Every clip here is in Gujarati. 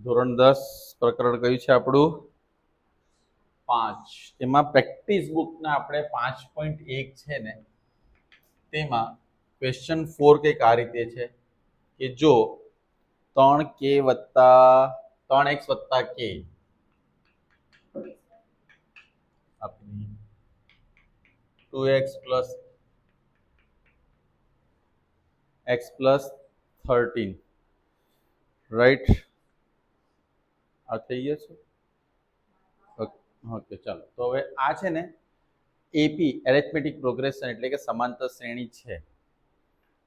ધોરણ 10 પ્રકરણ કયું છે આપણું 5 એમાં પ્રેક્ટિસ બુકના આપણે 5.1 છે ને તેમાં ક્વેશ્ચન 4 કંઈક આ રીતે છે કે જો 3k વત્તા 3x વત્તા k આપણી 2x plus x plus 13 right આ થઈ ગયો છે ઓકે ચાલો તો હવે આ છે ને એપી એરિથમેટિક પ્રોગ્રેશન એટલે કે સમાંતર શ્રેણી છે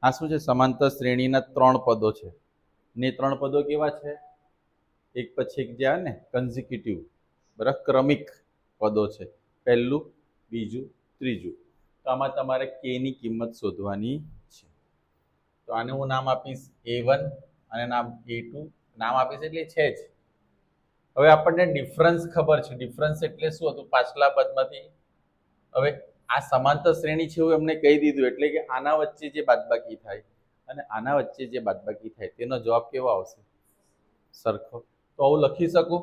આ શું છે સમાંતર શ્રેણીના 3 પદો છે ને 3 પદો કેવા છે એક પછી એક જે આવે ને કન્ઝિક્યુટિવ બરાબર ક્રમિક પદો છે પહેલું બીજું ત્રીજું તો આમાં તમારે k ની કિંમત શોધવાની છે તો આને હું નામ આપીશ a1 અને નામ a2 નામ આપીશ એટલે છે જ હવે આપણને ડિફરન્સ ખબર છે ડિફરન્સ એટલે શું હતું પાછલા પદમાંથી હવે આ સમાંતર શ્રેણી છે એવું એમને કહી દીધું એટલે કે આના વચ્ચે જે બાદબાકી થાય અને આના વચ્ચે જે બાદબાકી થાય તેનો જવાબ કેવો આવશે સરખો તો આવું લખી શકું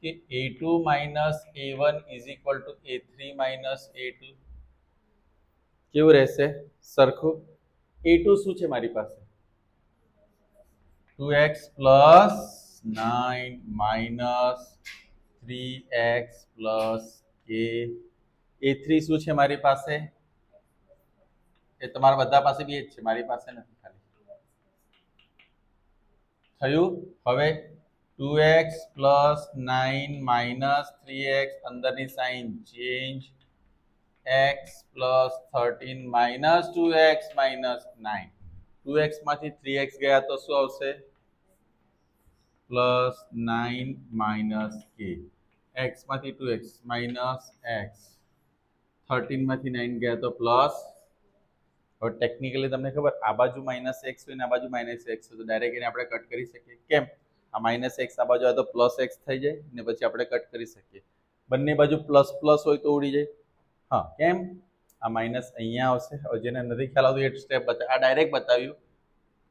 કે a2 minus a1 is equal to a3 minus a2 કેવું રહેશે સરખું a2 શું છે મારી પાસે 2x plus 9 minus 3x plus k a3 શું છે મારી પાસે એ તમારા બધા પાસે બી એ જ છે મારી પાસે નથી ખાલી થયું હવે 2x પ્લસ 9 માઇનસ 3x અંદરની sign change x plus 13 minus 2x minus 9 2x માંથી 3x ગયા તો શું આવશે પ્લસ 9 માઇનસ k x માંથી 2x માઇનસ x 13 માંથી 9 ગયા તો પ્લસ હવે ટેકનિકલી તમને ખબર આ બાજુ માઇનસ એક્સ હોય ને આ બાજુ માઇનસ એક્સ હોય તો ડાયરેક્ટ એને આપણે કટ કરી શકીએ કેમ આ માઇનસ એક્સ આ બાજુ આવે તો પ્લસ એક્સ થઈ જાય ને પછી આપણે કટ કરી શકીએ બંને બાજુ પ્લસ પ્લસ હોય તો ઉડી જાય હા કેમ આ માઇનસ અહીંયા આવશે હવે જેને નથી ખ્યાલ આવતું એ સ્ટેપ બતાવે આ ડાયરેક્ટ બતાવ્યું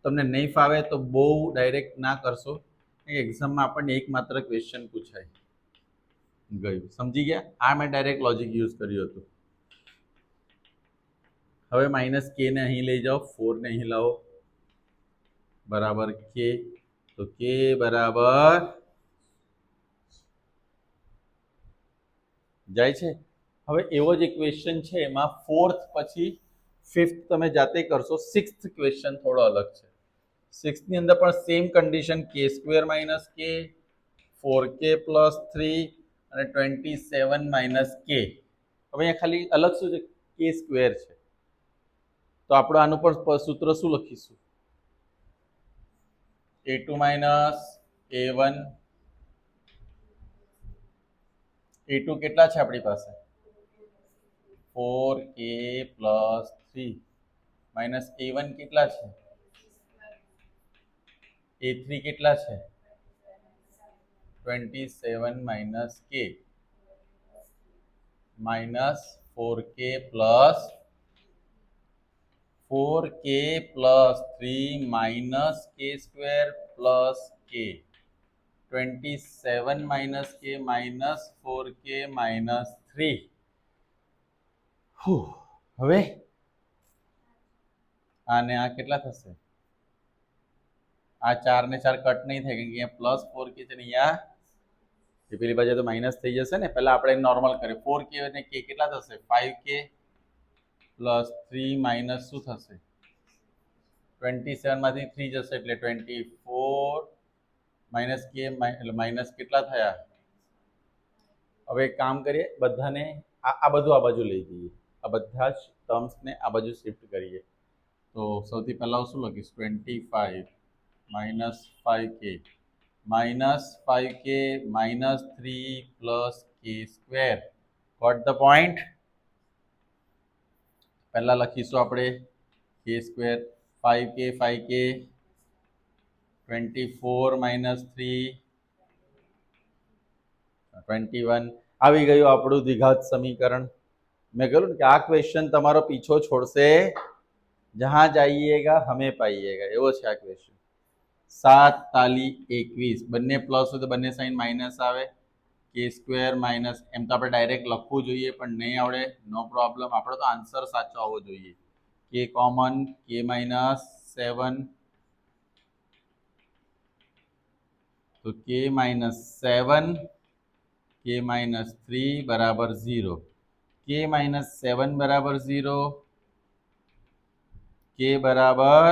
તમને નહીં ફાવે તો બહુ ડાયરેક્ટ ના કરશો એક્ઝામમાં આપણને એક માત્ર ક્વેશ્ચન પૂછાય ગયું સમજી ગયા આ મેં ડાયરેક્ટ લોજિક યુઝ કર્યું હતું હવે માઇનસ કે ને અહીં લઈ જાઓ 4 ને અહીં લાવો બરાબર કે તો કે બરાબર જાય છે હવે એવો જ એક ક્વેશ્ચન છે એમાં 4th પછી 5th તમે જાતે કરશો 6th ક્વેશ્ચન થોડો અલગ છે 6th ની અંદર પણ same condition k square minus k 4k plus 3 અને 27 માઇનસ k હવે અહીંયા ખાલી અલગ શું છે k સ્ક્વેર છે તો આપણે આનું પણ સૂત્ર શું લખીશું a2 માઇનસ a1 a2 કેટલા છે આપણી પાસે 4k પ્લસ 3 માઇનસ a1 કેટલા છે a3 કેટલા છે 27 minus k minus 4k plus 3 minus k square plus k 27 minus k minus 4k minus 3 હવે આને આ કેટલા થશે આ 4 ને 4 કટ નહીં થાય કારણ કે અહીંયા પ્લસ 4k છે ને અહીંયા એ પેલી બાજુ તો માઇનસ થઈ જશે ને પહેલા આપણે નોર્મલ કરીએ 4k અને k કેટલા થશે 5k પ્લસ 3 માઇનસ શું થશે 27 માંથી 3 જશે એટલે 24 માઇનસ k એટલે માઇનસ કેટલા થયા હવે એક કામ કરીએ બધાને આ બધું આ બાજુ લઈ જઈએ આ બધા જ ટર્મ્સને આ બાજુ શિફ્ટ કરીએ તો સૌથી પહેલા શું લખીશ 25 minus 5k minus 5k minus 3 plus k square vote the point પહેલા લખીશું આપણે k સ્ક્વેર 5k 24 માઇનસ 3 21 આવી ગયું આપણું દ્વિઘાત સમીકરણ મેં કહ્યું કે આ ક્વેશ્ચન તમારો પીછો છોડશે જહાં જાइएगा હમે પાइएगा એવો છે આ ક્વેશ્ચન 7 તાલી 21, બંને પ્લસ હોય તો બંને સાઈન માઇનસ આવે, કે સ્ક્વેર માઇનસ, એમ તો આપણે ડાયરેક્ટ લખવું જોઈએ પણ નહીં આવડે, નો પ્રોબ્લેમ. આપણે તો આન્સર સાચો આવવો જોઈએ. કે કોમન, કે માઇનસ 7, તો કે માઇનસ 7, કે માઇનસ 3 બરાબર 0. કે માઇનસ 7 બરાબર 0, કે બરાબર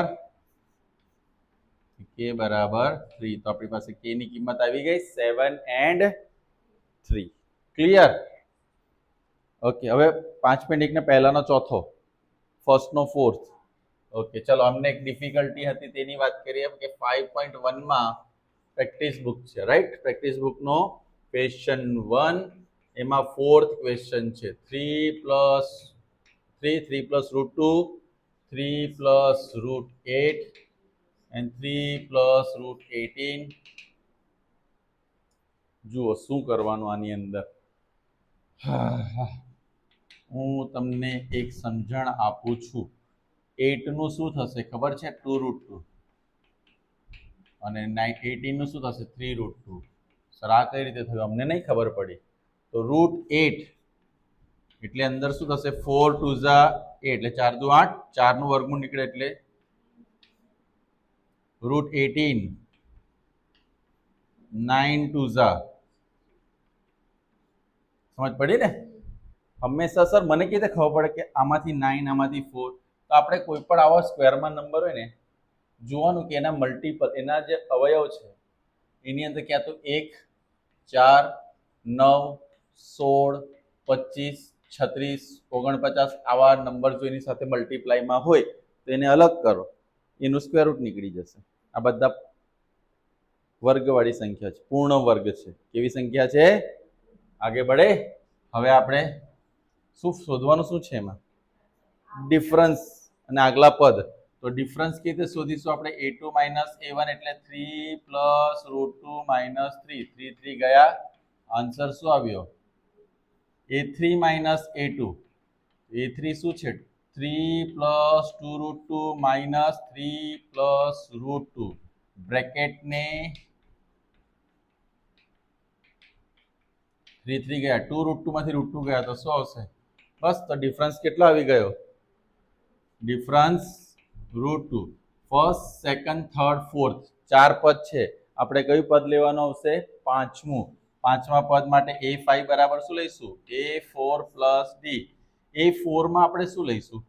3. તો આપણી પાસે કે ની કિંમત આવી ગઈ 7 and 3. ક્લિયર? ઓકે, હવે 5.1 ને પહેલાનો ચોથો, ફર્સ્ટ નો ફોર્થ. ઓકે, ચલો અમને એક ડિફિકલ્ટી હતી તેની વાત કરીએ કે 5.1 માં પ્રેક્ટિસ બુક છે, રાઈટ? પ્રેક્ટિસ બુક નો ક્વેશ્ચન 1, એમાં ફોર્થ ક્વેશ્ચન છે. 3 પ્લસ √2, 3 પ્લસ √8 and 3 પ્લસ √18. જુઓ શું કરવાનું આની અંદર. હું તમને એક સમજણ આપું છું. 8 નું શું થશે ખબર છે? 2√2. અને 18 નું શું થશે? 3√2. સર આ કઈ રીતે થયું? અમને નહીં ખબર પડી. તો √8 એટલે અંદર શું થશે? 4 2 ઝા 8 એટલે 4 દુ 8, 4 નું વર્ગમૂળ નીકળે એટલે √18, 9 2 ઝા. સમજ પડી ને? હંમેશા સર મને કેવી રીતે ખબર પડે કે આમાંથી 9 આમાંથી 4? તો આપણે કોઈ પણ આવા સ્ક્વેરમાં નંબર હોય ને, જોવાનું કે એના મલ્ટિપલ, એના જે અવયવ છે એની અંદર ક્યાં તો 1, 4, 9, 16, 25, 36, 49 આવા નંબર જો એની સાથે મલ્ટીપ્લાયમાં હોય તો એને અલગ કરો, એનું સ્ક્વેર રૂટ નીકળી જશે. આ બધા વર્ગવાળી સંખ્યા છે, પૂર્ણ વર્ગ છે. કેવી સંખ્યા છે? આગે બળે. હવે આપણે શું શોધવાનું શું છે એમાં? ડિફરન્સ અને આગલા પદ. તો ડિફરન્સ કેવી રીતે શોધીશું આપણે? a2 માઇનસ a1 એટલે 3 પ્લસ √2 માઇનસ 3. 3 3 ગયા, આન્સર શું આવ્યો? a3 minus a2. a3 શું છે? 3 પ્લસ 2√2 માઇનસ 3 પ્લસ √2. બ્રેકેટને 3 3 ગયા, 2√2 માંથી √2 ગયા તો શું આવશે? બસ, તો ડિફરન્સ કેટલો આવી ગયો? Difference √2. First, second, third, fourth 4 પદ છે. આપણે કયું પદ લેવાનું આવશે? પાંચમું. પાંચમા પદ માટે a5 બરાબર શું લઈશું? a4 plus d. a4 માં આપણે શું લઈશું?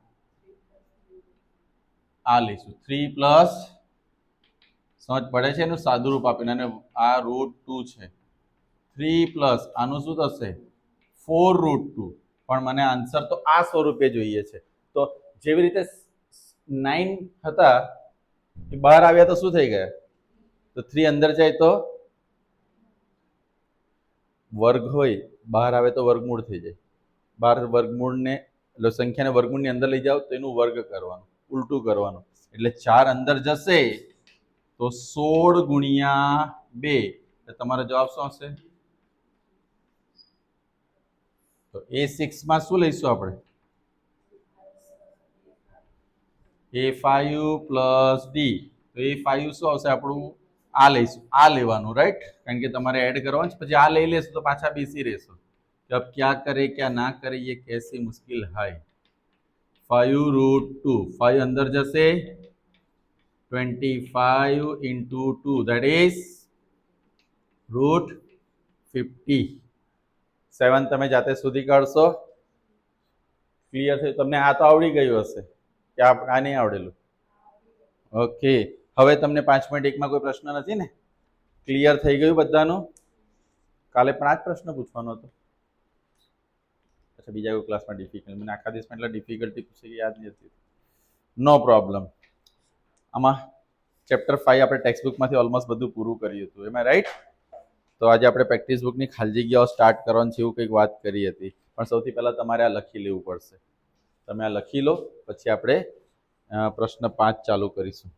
આ લઈશું 3 પ્લસ, સમજ પડે છે? એનું સાદું રૂપ આપીને, અને આ √2 છે. 3 પ્લસ આનું શું થશે? 4√2. પણ મને આન્સર તો આ સ્વરૂપે જોઈએ છે. તો જેવી રીતે 9 હતા એ બહાર આવ્યા તો શું થઈ ગયા? તો 3 અંદર જાય તો વર્ગ હોય, બહાર આવે તો વર્ગમૂળ થઈ જાય. બહાર વર્ગમૂળને, એટલે સંખ્યાને વર્ગમૂળની અંદર લઈ જાઓ તો એનું વર્ગ કરવાનું, ઉલટું કરવાનું. એટલે 4 અંદર જશે તો 16 ગુણ્યા 2. એટલે તમારો જવાબ શું હશે? તો a6 માં શું લઈશું આપણે? a5 plus d. તો a5 શું આવશે આપણું? આ લઈશું, આ લેવાનું, રાઈટ? કારણ કે તમારે એડ કરવાનું છે. પછી આ લઈ લેશું તો પાછા બેસી રહેશું કે અબ ક્યાં કરે ક્યાં ના કરે, ये कैसी मुश्किल है. 5√2. 5 અંદર જશે, 25 into 2 that is √50. 7 તમે જાતે સુધી કાઢશો. ક્લિયર થયું? તમને આ તો આવડી ગયું હશે કે આ નહીં આવડેલું? ઓકે, હવે તમને 5.1 માં કોઈ પ્રશ્ન નથી ને? ક્લિયર થઈ ગયું બધાનું? કાલે પણ આ જ પ્રશ્ન પૂછવાનો હતો. અચ્છા, બીજા કોઈ ક્લાસમાં ડિફિકલ્ટ, મને આખા દિવસમાં એટલે ડિફિકલ્ટી પૂછી યાદ નથી. નો પ્રોબ્લેમ. આમાં ચેપ્ટર 5 આપણે ટેક્સ્ટ બુકમાંથી ઓલમોસ્ટ બધું પૂરું કર્યું હતું, એમાં રાઈટ? તો આજે આપણે પ્રેક્ટિસ બુકની ખાલી જગ્યાઓ સ્ટાર્ટ કરવાની છે એવું કંઈક વાત કરી હતી. પણ સૌથી પહેલાં તમારે આ લખી લેવું પડશે. તમે આ લખી લો, પછી આપણે પ્રશ્ન 5 ચાલુ કરીશું.